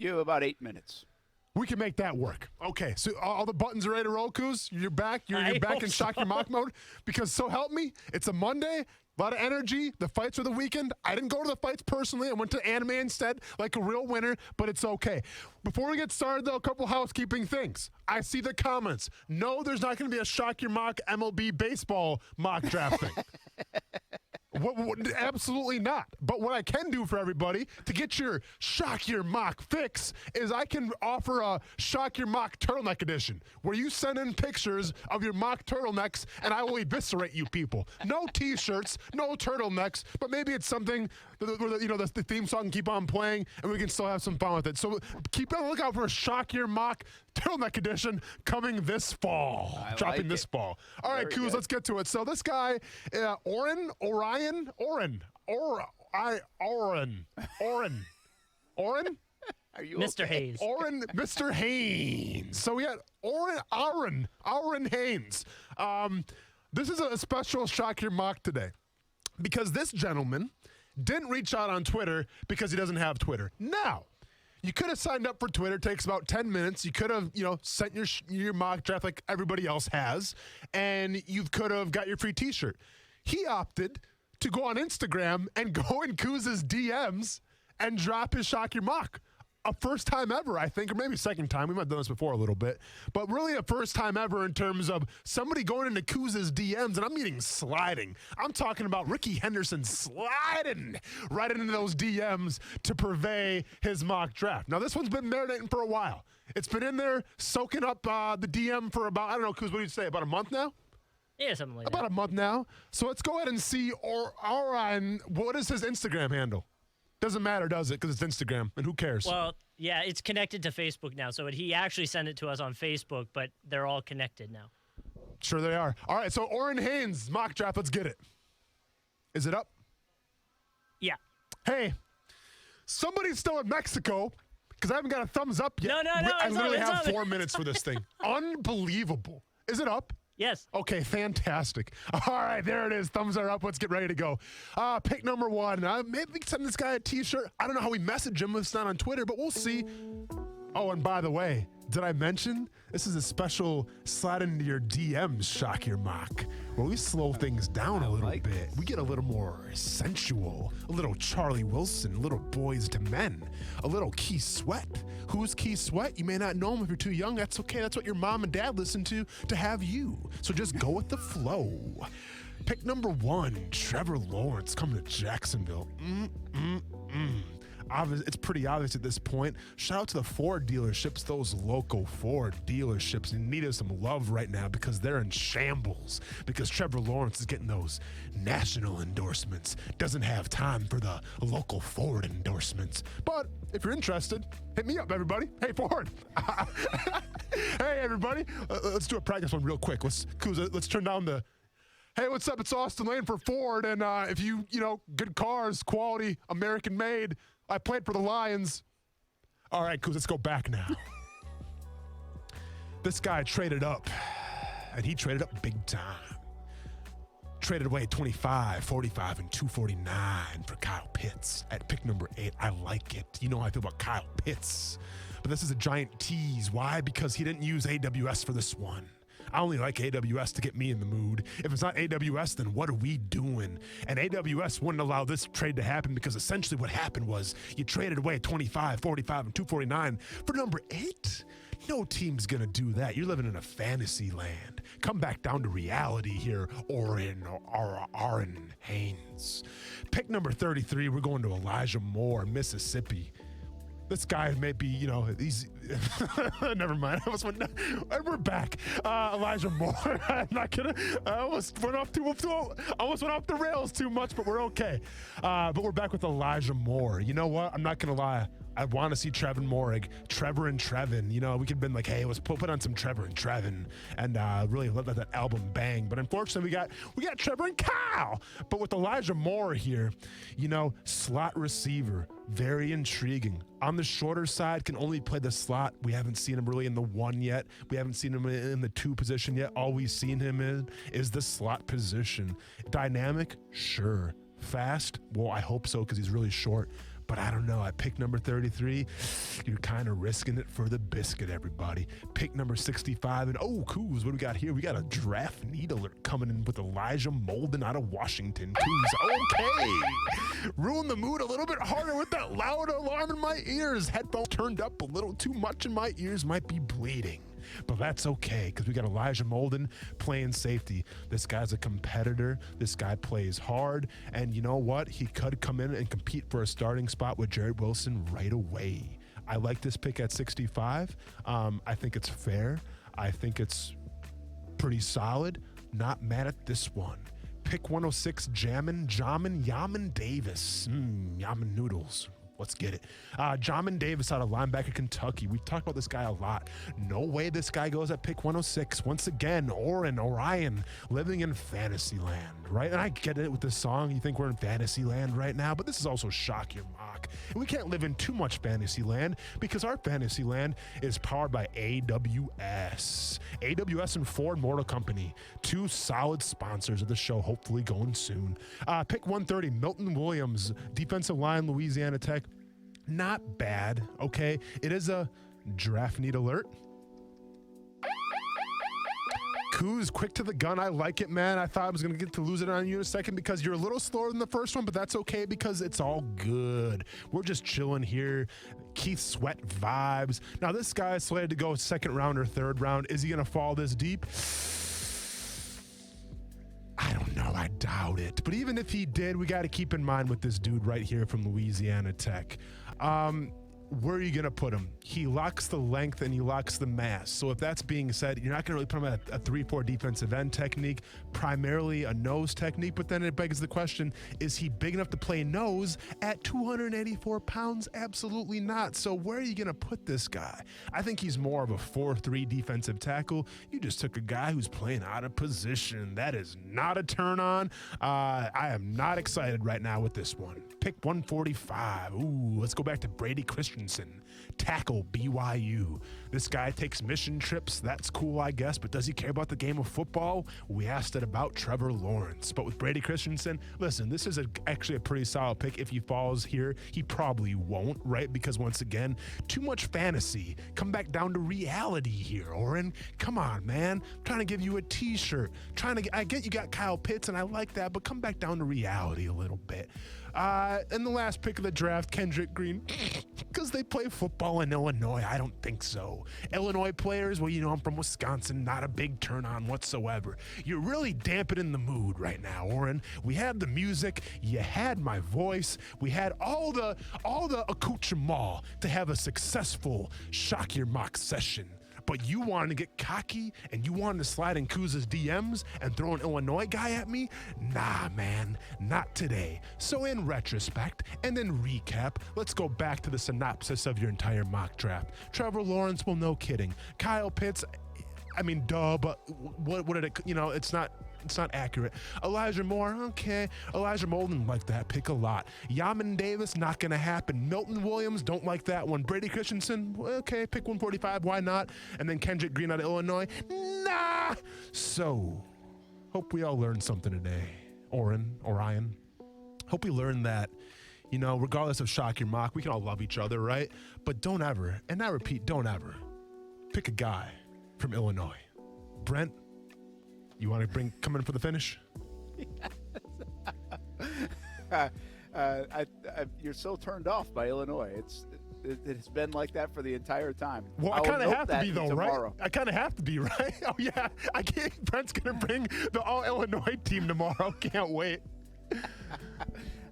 you about 8 minutes. We can make that work. Okay, so all the buttons are ready to roll, Kuz? You're back? You're back in Shock Your Mock mode? Because so help me, it's a Monday, a lot of energy. The fights are the weekend. I didn't go to the fights personally. I went to anime instead, like a real winner, but it's okay. Before we get started, though, a couple housekeeping things. I see the comments. No, there's not going to be a Shock Your Mock MLB baseball mock draft thing. Absolutely not. But what I can do for everybody to get your Shock Your Mock fix is I can offer a Shock Your Mock turtleneck edition where you send in pictures of your mock turtlenecks and I will eviscerate you people. No T-shirts, no turtlenecks, but maybe it's something where the theme song can keep on playing and we can still have some fun with it. So keep on the lookout for a Shock Your Mock turtleneck edition coming this fall. Dropping this fall. All right, Kuz, let's get to it. So this guy, Oren. Are you Mr. okay? Hayes. Mr. Haynes. So we got Aaron Haynes. This is a special Shock Your Mock today because this gentleman didn't reach out on Twitter because he doesn't have Twitter. Now, you could have signed up for Twitter. It takes about 10 minutes. You could have, sent your mock draft like everybody else has, and you could have got your free T-shirt. He opted to go on Instagram and go in Kuz's DMs and drop his Shock Your Mock. A first time ever, I think, or maybe second time. We might have done this before a little bit, but really a first time ever in terms of somebody going into Kuz's DMs, and I'm meaning sliding. I'm talking about Ricky Henderson sliding right into those DMs to purvey his mock draft. Now, this one's been marinating for a while. It's been in there soaking up the DM for about, I don't know, Kuz, what do you say, about a month now? Yeah, something like About that. a month now. So let's go ahead and see Orion. What is his Instagram handle? Doesn't matter, does it? Because it's Instagram, and who cares? Well, yeah, it's connected to Facebook now. So he actually sent it to us on Facebook, but they're all connected now. Sure they are. All right, so Oren Haynes, mock draft, let's get it. Is it up? Yeah. Hey, somebody's still in Mexico because I haven't got a thumbs up yet. No, I it's literally up, have it's up. 4 minutes for this thing. Unbelievable. Is it up? Yes. Okay, fantastic. All right, there it is. Thumbs are up. Let's get ready to go. Pick number 1. Maybe we can send this guy a T-shirt. I don't know how we message him if it's not on Twitter, but we'll see. Oh, and by the way, did I mention this is a special slide into your DMs Shock Your Mock, where we slow things down a little bit. We get a little more sensual, a little Charlie Wilson, a little Boys to Men, a little Keith Sweat. Who's Keith Sweat? You may not know him if you're too young. That's okay. That's what your mom and dad listen to have you. So just go with the flow. Pick number 1, Trevor Lawrence coming to Jacksonville. It's pretty obvious at this point. Shout out to the Ford dealerships, those local Ford dealerships. You need some love right now because they're in shambles because Trevor Lawrence is getting those national endorsements. Doesn't have time for the local Ford endorsements. But if you're interested, hit me up, everybody. Hey, Ford. Hey, everybody. Let's do a practice one real quick. Let's turn down the... Hey, what's up? It's Austen Lane for Ford. And if you good cars, quality, American made... I played for the Lions. All right, Kuz, let's go back now. This guy traded up, and he traded up big time. Traded away 25, 45, and 249 for Kyle Pitts at pick number 8. I like it. You know how I feel about Kyle Pitts. But this is a giant tease. Why? Because he didn't use AWS for this one. I only like AWS to get me in the mood. If it's not AWS, then what are we doing? And AWS wouldn't allow this trade to happen because essentially what happened was you traded away 25, 45, and 249 for number 8. No team's going to do that. You're living in a fantasy land. Come back down to reality here, Aaron Haynes. Pick number 33, we're going to Elijah Moore, Mississippi. This guy may be, he's... Never mind. We're back. Elijah Moore. I'm not going to... I almost went off the rails too much, but we're okay. But we're back with Elijah Moore. You know what? I'm not going to lie. I want to see Trevor and Trevin. We could have been like, hey, let's put on some Trevor and Trevin and really let that album bang. But unfortunately, we got Trevor and Kyle. But with Elijah Moore here, slot receiver, very intriguing. On the shorter side, can only play the slot. We haven't seen him really in the 1 yet. We haven't seen him in the 2 position yet. All we've seen him in is the slot position. Dynamic? Sure. Fast? Well, I hope so because he's really short. But I don't know. At pick number 33, you're kind of risking it for the biscuit, everybody. Pick number 65, and oh, Coos, what do we got here? We got a draft need alert coming in with Elijah Molden out of Washington. Coos, okay. Ruin the mood a little bit harder with that loud alarm in my ears. Headphones turned up a little too much and my ears might be bleeding. But that's okay, because we got Elijah Molden playing safety. This guy's a competitor. This guy plays hard. And you know what? He could come in and compete for a starting spot with Jared Wilson right away. I like this pick at 65. I think it's fair. I think it's pretty solid. Not mad at this one. Pick 106, Yaman Davis. Yaman noodles. Let's get it. Jamin Davis out of linebacker, Kentucky. We've talked about this guy a lot. No way this guy goes at pick 106. Once again, Orion, living in fantasy land, right? And I get it with this song. You think we're in fantasy land right now, but this is also Shock Your Mock. And we can't live in too much fantasy land because our fantasy land is powered by AWS. AWS and Ford Motor Company, two solid sponsors of the show, hopefully going soon. Pick 130, Milton Williams, defensive line, Louisiana Tech. Not bad, okay? It is a draft need alert. Coos, quick to the gun. I like it, man. I thought I was going to get to lose it on you in a second because you're a little slower than the first one, but that's okay because it's all good. We're just chilling here. Keith Sweat vibes. Now, this guy is slated to go second round or third round. Is he going to fall this deep? I don't know. I doubt it. But even if he did, we got to keep in mind with this dude right here from Louisiana Tech. Where are you going to put him? He locks the length and he locks the mass. So if that's being said, you're not going to really put him at a 3-4 defensive end technique, primarily a nose technique. But then it begs the question, is he big enough to play nose at 284 pounds? Absolutely not. So where are you going to put this guy? I think he's more of a 4-3 defensive tackle. You just took a guy who's playing out of position. That is not a turn on. I am not excited right now with this one. Pick 145. Ooh, let's go back to Brady Christensen. Tackle BYU. This guy takes mission trips. That's cool, I guess, but does he care about the game of football? We asked it about Trevor Lawrence. But with Brady Christensen, listen, this is actually a pretty solid pick. If he falls here, he probably won't, right? Because once again, too much fantasy. Come back down to reality here, Oren. Come on, man. I'm trying to give you a t-shirt. I get you got Kyle Pitts, and I like that, but come back down to reality a little bit. And the last pick of the draft, Kendrick Green, because they play football in Illinois. I don't think so. Illinois players, well, you know, I'm from Wisconsin, not a big turn on whatsoever. You're really dampening the mood right now, Oren. We had the music, you had my voice, we had all the accoutrement to have a successful Shock Your Mock session. But you wanted to get cocky and you wanted to slide in Kuz's DMs and throw an Illinois guy at me? Nah, man, not today. So in retrospect and in recap, let's go back to the synopsis of your entire mock draft. Trevor Lawrence, well, no kidding. Kyle Pitts, I mean, duh, but what did it, you know, it's not accurate. Elijah Moore, okay. Elijah Molden, like that pick a lot. Yaman Davis, not gonna happen. Milton Williams, don't like that one. Brady Christensen, okay, pick 145, why not? And then Kendrick Green out of Illinois, nah. So, hope we all learned something today. Orion. Hope we learned that, you know, regardless of Shock Your Mock, we can all love each other, right? But don't ever, and I repeat, don't ever, pick a guy from Illinois. Brent, you want to come in for the finish? You're so turned off by Illinois. It's been like that for the entire time. Well, I kind of have to be, though, right? I kind of have to be, right? Oh, yeah. Brent's going to bring the all-Illinois team tomorrow. Can't wait.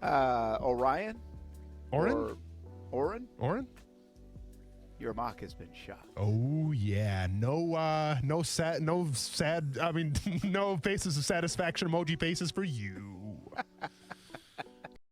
Orion? Oren? Oren? Your mock has been shot. Oh yeah, no sad. I mean, no faces of satisfaction emoji faces for you.